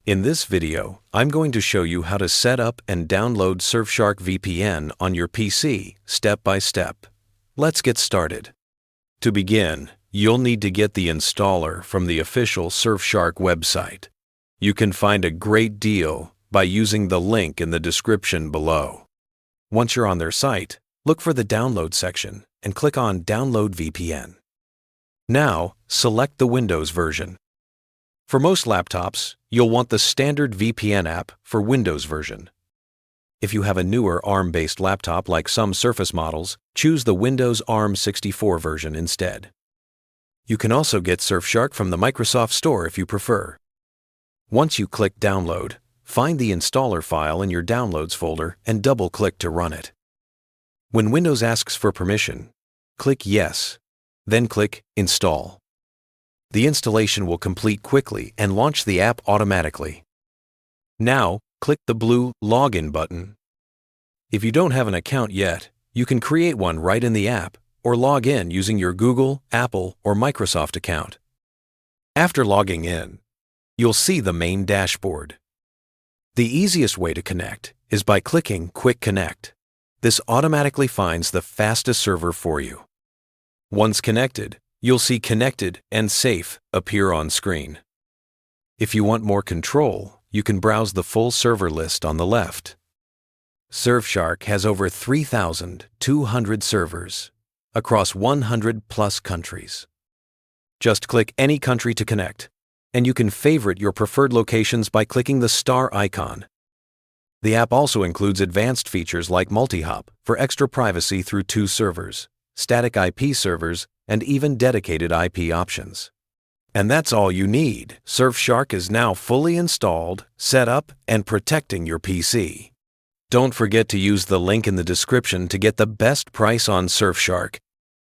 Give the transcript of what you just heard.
In this video, I'm going to show you how to set up and download Surfshark VPN on your PC step by step. Let's get started. To begin, you'll need to get the installer from the official Surfshark website. You can find a great deal by using the link in the description below. Once you're on their site, look for the download section and click on Download VPN. Now, select the Windows version. For most laptops, you'll want the standard VPN app for Windows version. If you have a newer ARM-based laptop like some Surface models, choose the Windows ARM64 version instead. You can also get Surfshark from the Microsoft Store if you prefer. Once you click Download, find the installer file in your Downloads folder and double-click to run it. When Windows asks for permission, click Yes, then click Install. The installation will complete quickly and launch the app automatically. Now, click the blue Login button. If you don't have an account yet, you can create one right in the app or log in using your Google, Apple, or Microsoft account. After logging in, you'll see the main dashboard. The easiest way to connect is by clicking Quick Connect. This automatically finds the fastest server for you. Once connected, you'll see Connected and Safe appear on screen. If you want more control, you can browse the full server list on the left. Surfshark has over 3,200 servers across 100+ countries. Just click any country to connect, and you can favorite your preferred locations by clicking the star icon. The app also includes advanced features like multi-hop for extra privacy through 2 servers, static IP servers, and even dedicated IP options. And that's all you need. Surfshark is now fully installed, set up, and protecting your PC. Don't forget to use the link in the description to get the best price on Surfshark